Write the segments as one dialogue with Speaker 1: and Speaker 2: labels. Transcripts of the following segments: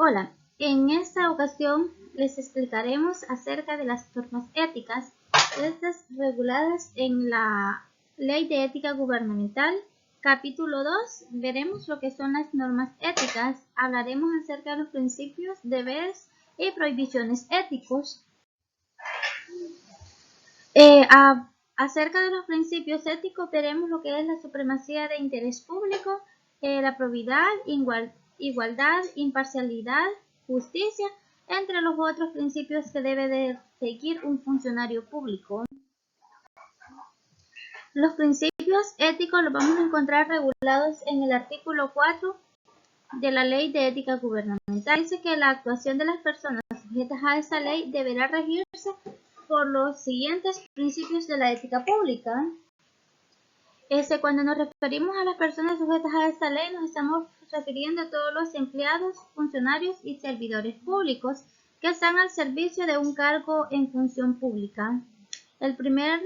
Speaker 1: Hola, en esta ocasión les explicaremos acerca de las normas éticas, estas reguladas en la Ley de Ética Gubernamental. Capítulo 2, veremos lo que son las normas éticas, hablaremos acerca de los principios, deberes y prohibiciones éticos. Acerca de los principios éticos veremos lo que es la supremacía de interés público, la probidad, igualdad, imparcialidad, justicia, entre los otros principios que debe de seguir un funcionario público. Los principios éticos los vamos a encontrar regulados en el artículo 4 de la Ley de Ética Gubernamental. Dice que la actuación de las personas sujetas a esta ley deberá regirse por los siguientes principios de la ética pública. Cuando nos referimos a las personas sujetas a esta ley, nos estamos refiriendo a todos los empleados, funcionarios y servidores públicos que están al servicio de un cargo en función pública. El primer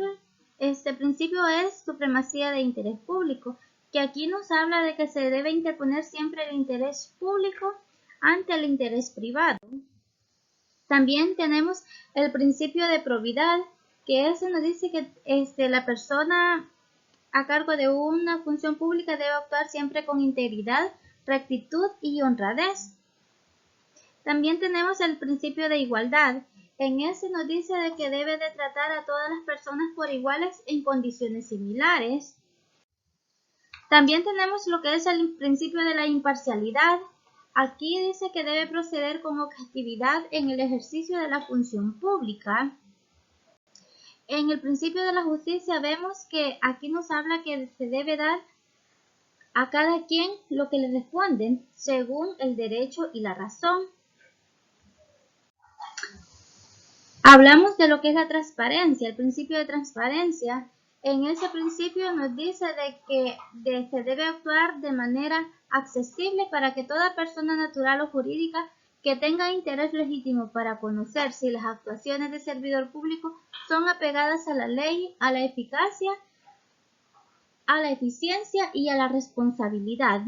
Speaker 1: principio es supremacía de interés público, que aquí nos habla de que se debe interponer siempre el interés público ante el interés privado. También tenemos el principio de probidad, que eso nos dice que la persona a cargo de una función pública debe actuar siempre con integridad, rectitud y honradez. También tenemos el principio de igualdad. En ese nos dice de que debe de tratar a todas las personas por iguales en condiciones similares. También tenemos lo que es el principio de la imparcialidad. Aquí dice que debe proceder con objetividad en el ejercicio de la función pública. En el principio de la justicia vemos que aquí nos habla que se debe dar a cada quien lo que le responde según el derecho y la razón. Hablamos de lo que es la transparencia, el principio de transparencia. En ese principio nos dice de que se debe actuar de manera accesible para que toda persona natural o jurídica que tenga interés legítimo para conocer si las actuaciones de servidor público son apegadas a la ley, a la eficacia, a la eficiencia y a la responsabilidad.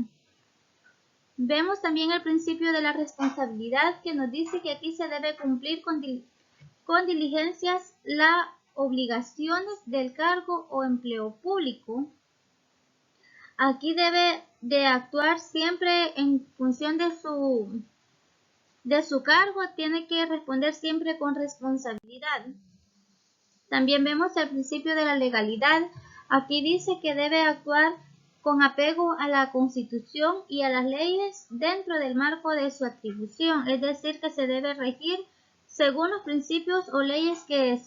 Speaker 1: Vemos también el principio de la responsabilidad, que nos dice que aquí se debe cumplir con diligencias las obligaciones del cargo o empleo público. Aquí debe de actuar siempre en función de su cargo, tiene que responder siempre con responsabilidad. También vemos el principio de la legalidad. Aquí dice que debe actuar con apego a la Constitución y a las leyes dentro del marco de su atribución, es decir, que se debe regir según los principios o leyes que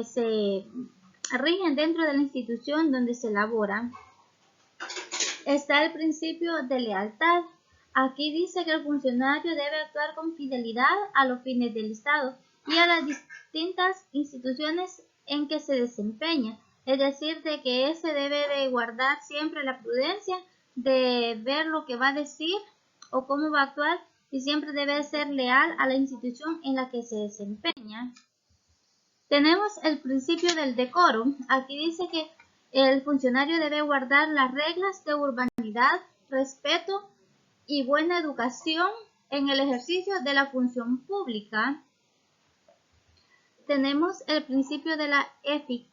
Speaker 1: se rigen dentro de la institución donde se elabora. Está el principio de lealtad. Aquí dice que el funcionario debe actuar con fidelidad a los fines del Estado y a las distintas instituciones en que se desempeña. Es decir, de que se debe de guardar siempre la prudencia de ver lo que va a decir o cómo va a actuar y siempre debe ser leal a la institución en la que se desempeña. Tenemos el principio del decoro. Aquí dice que el funcionario debe guardar las reglas de urbanidad, respeto y buena educación en el ejercicio de la función pública. Tenemos el principio de la eficiencia.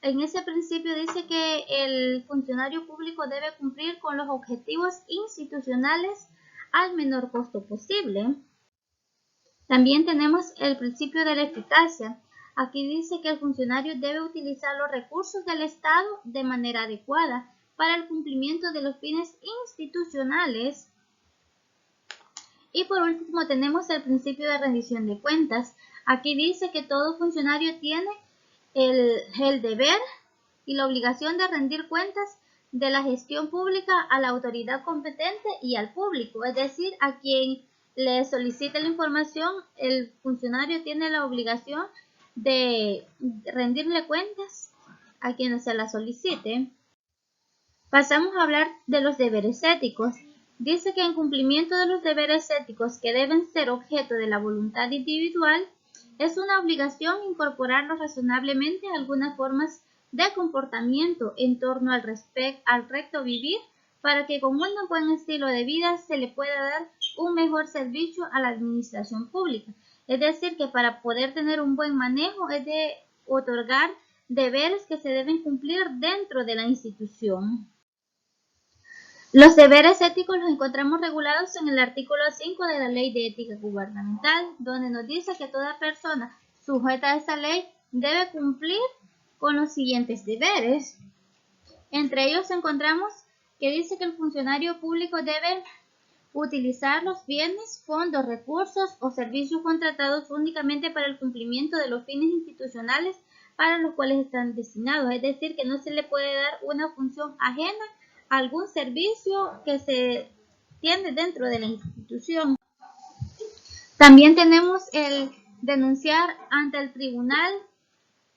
Speaker 1: En ese principio dice que el funcionario público debe cumplir con los objetivos institucionales al menor costo posible. También tenemos el principio de la eficacia. Aquí dice que el funcionario debe utilizar los recursos del Estado de manera adecuada para el cumplimiento de los fines institucionales. Y por último tenemos el principio de rendición de cuentas. Aquí dice que todo funcionario tiene el deber y la obligación de rendir cuentas de la gestión pública a la autoridad competente y al público, es decir, a quien le solicite la información, el funcionario tiene la obligación de rendirle cuentas a quien se la solicite. Pasamos a hablar de los deberes éticos. Dice que en cumplimiento de los deberes éticos que deben ser objeto de la voluntad individual, es una obligación incorporarlos razonablemente a algunas formas de comportamiento en torno al recto vivir, para que con un buen estilo de vida se le pueda dar un mejor servicio a la administración pública. Es decir, que para poder tener un buen manejo es de otorgar deberes que se deben cumplir dentro de la institución. Los deberes éticos los encontramos regulados en el artículo 5 de la Ley de Ética Gubernamental, donde nos dice que toda persona sujeta a esa ley debe cumplir con los siguientes deberes. Entre ellos encontramos que dice que el funcionario público debe utilizar los bienes, fondos, recursos o servicios contratados únicamente para el cumplimiento de los fines institucionales para los cuales están destinados. Es decir, que no se le puede dar una función ajena a algún servicio que se tiene dentro de la institución. También tenemos el denunciar ante el tribunal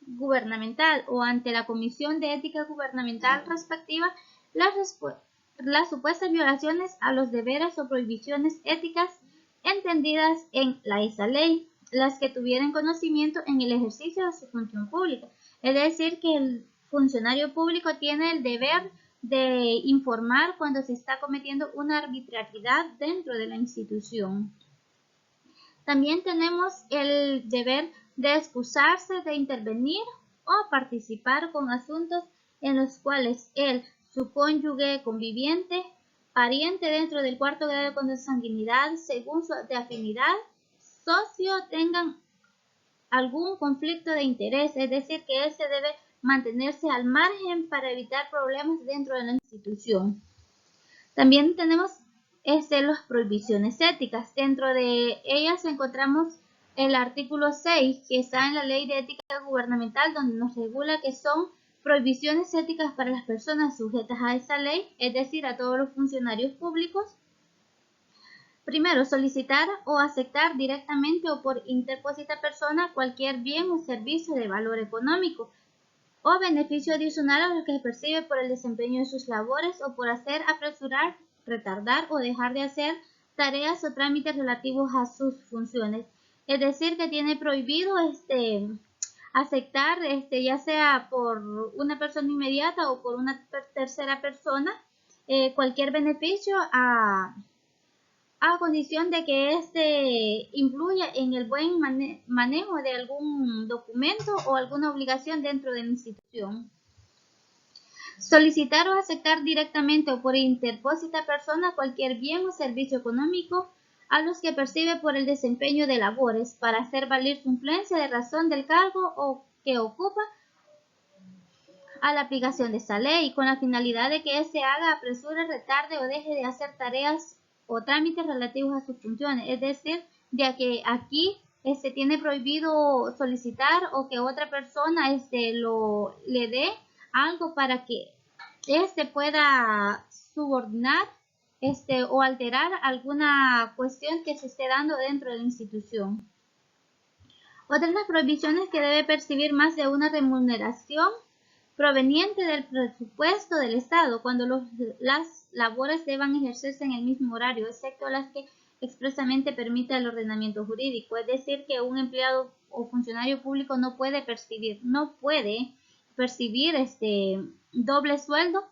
Speaker 1: gubernamental o ante la Comisión de Ética Gubernamental respectiva las supuestas violaciones a los deberes o prohibiciones éticas entendidas en esa ley, las que tuvieran conocimiento en el ejercicio de su función pública. Es decir, que el funcionario público tiene el deber de informar cuando se está cometiendo una arbitrariedad dentro de la institución. También tenemos el deber de excusarse de intervenir o participar con asuntos en los cuales él, su cónyuge, conviviente, pariente dentro del cuarto grado de consanguinidad, según su de afinidad, socio, tengan algún conflicto de interés, es decir, que él se debe mantenerse al margen para evitar problemas dentro de la institución. También tenemos las prohibiciones éticas. Dentro de ellas encontramos el artículo 6, que está en la Ley de Ética Gubernamental, donde nos regula que son prohibiciones éticas para las personas sujetas a esa ley, es decir, a todos los funcionarios públicos. Primero, solicitar o aceptar directamente o por interpósita persona cualquier bien o servicio de valor económico o beneficio adicional a lo que percibe por el desempeño de sus labores o por hacer, apresurar, retardar o dejar de hacer tareas o trámites relativos a sus funciones. Es decir, que tiene prohibido aceptar, ya sea por una persona inmediata o por una tercera persona, cualquier beneficio a condición de que influya en el buen manejo de algún documento o alguna obligación dentro de la institución. Solicitar o aceptar directamente o por interpósita persona cualquier bien o servicio económico a los que percibe por el desempeño de labores para hacer valer su influencia de razón del cargo o que ocupa a la aplicación de esa ley, con la finalidad de que éste haga, apresure, retarde o deje de hacer tareas o trámites relativos a sus funciones. Es decir, de que aquí se tiene prohibido solicitar o que otra persona le dé algo para que pueda subordinar o alterar alguna cuestión que se esté dando dentro de la institución. Otra de las prohibiciones que debe percibir más de una remuneración proveniente del presupuesto del Estado cuando las labores deban ejercerse en el mismo horario, excepto las que expresamente permita el ordenamiento jurídico. Es decir, que un empleado o funcionario público no puede percibir doble sueldo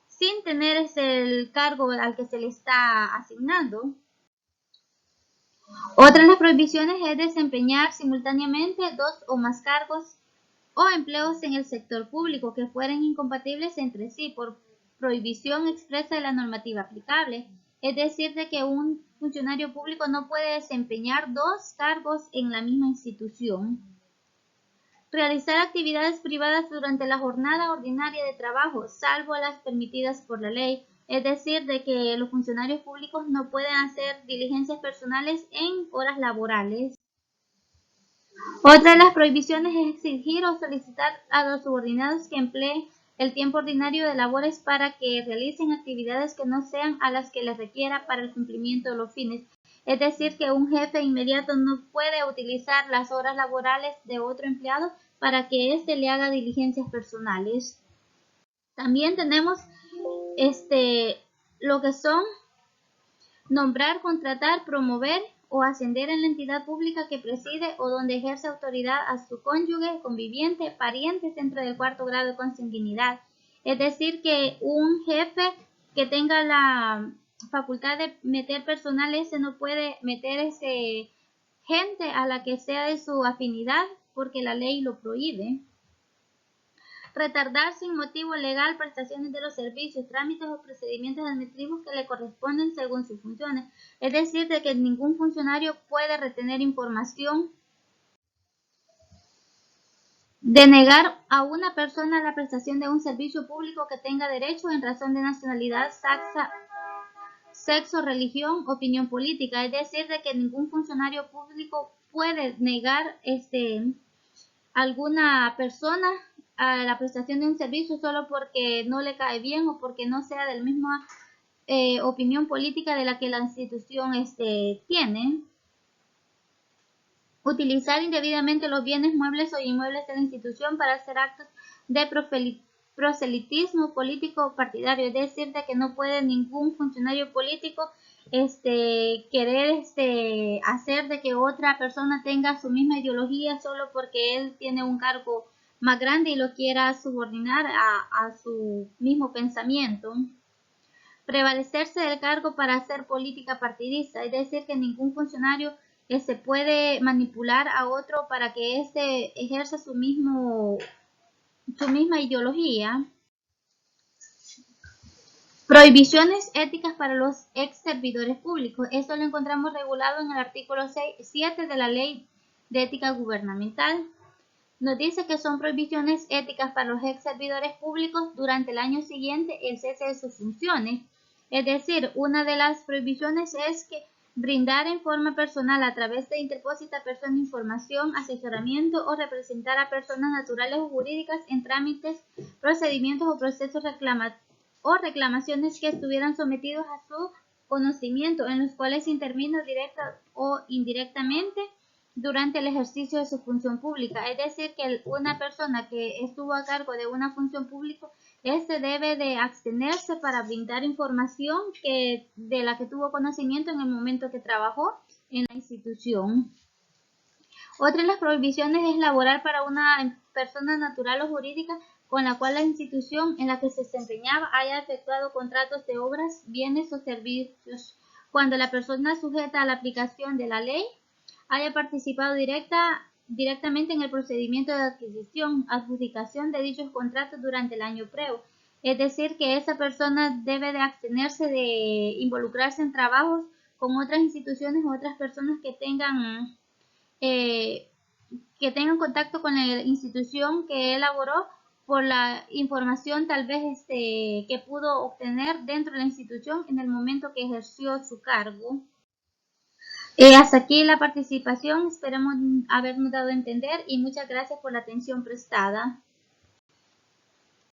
Speaker 1: sin tener el cargo al que se le está asignando. Otra de las prohibiciones es desempeñar simultáneamente dos o más cargos o empleos en el sector público que fueran incompatibles entre sí por prohibición expresa de la normativa aplicable. Es decir, de que un funcionario público no puede desempeñar dos cargos en la misma institución. Realizar actividades privadas durante la jornada ordinaria de trabajo, salvo las permitidas por la ley. Es decir, de que los funcionarios públicos no pueden hacer diligencias personales en horas laborales. Otra de las prohibiciones es exigir o solicitar a los subordinados que empleen el tiempo ordinario de labores para que realicen actividades que no sean a las que les requiera para el cumplimiento de los fines. Es decir, que un jefe inmediato no puede utilizar las horas laborales de otro empleado para que éste le haga diligencias personales. También tenemos lo que son nombrar, contratar, promover o ascender en la entidad pública que preside o donde ejerce autoridad a su cónyuge, conviviente, parientes dentro del cuarto grado de consanguinidad. Es decir, que un jefe que tenga la facultad de meter personal, ese no puede meter gente a la que sea de su afinidad porque la ley lo prohíbe. Retardar sin motivo legal prestaciones de los servicios, trámites o procedimientos administrativos que le corresponden según sus funciones. Es decir, de que ningún funcionario puede retener información, denegar a una persona la prestación de un servicio público que tenga derecho en razón de nacionalidad, sexo, religión, opinión política. Es decir, de que ningún funcionario público puede negar alguna persona a la prestación de un servicio solo porque no le cae bien o porque no sea de la misma opinión política de la que la institución tiene. Utilizar indebidamente los bienes muebles o inmuebles de la institución para hacer actos de proselitismo político o partidario, es decir, de que no puede ningún funcionario político querer hacer de que otra persona tenga su misma ideología solo porque él tiene un cargo más grande y lo quiera subordinar a su mismo pensamiento. Prevalecerse del cargo para hacer política partidista, es decir, que ningún funcionario se puede manipular a otro para que éste ejerza su misma ideología. Prohibiciones éticas para los ex servidores públicos. Esto lo encontramos regulado en el artículo 7 de la Ley de Ética Gubernamental. Nos dice que son prohibiciones éticas para los ex servidores públicos durante el año siguiente el cese de sus funciones. Es decir, una de las prohibiciones es que brindar en forma personal a través de interpósita persona información, asesoramiento o representar a personas naturales o jurídicas en trámites, procedimientos o procesos reclamaciones que estuvieran sometidos a su conocimiento, en los cuales intervino directa o indirectamente durante el ejercicio de su función pública. Es decir, que una persona que estuvo a cargo de una función pública, debe de abstenerse para brindar información de la que tuvo conocimiento en el momento que trabajó en la institución. Otra de las prohibiciones es laborar para una persona natural o jurídica con la cual la institución en la que se desempeñaba haya efectuado contratos de obras, bienes o servicios, cuando la persona sujeta a la aplicación de la ley haya participado directamente en el procedimiento de adquisición, adjudicación de dichos contratos durante el año previo. Es decir, que esa persona debe de abstenerse de involucrarse en trabajos con otras instituciones o otras personas que tengan contacto con la institución que elaboró por la información tal vez que pudo obtener dentro de la institución en el momento que ejerció su cargo. Hasta aquí la participación, esperamos habernos dado a entender y muchas gracias por la atención prestada.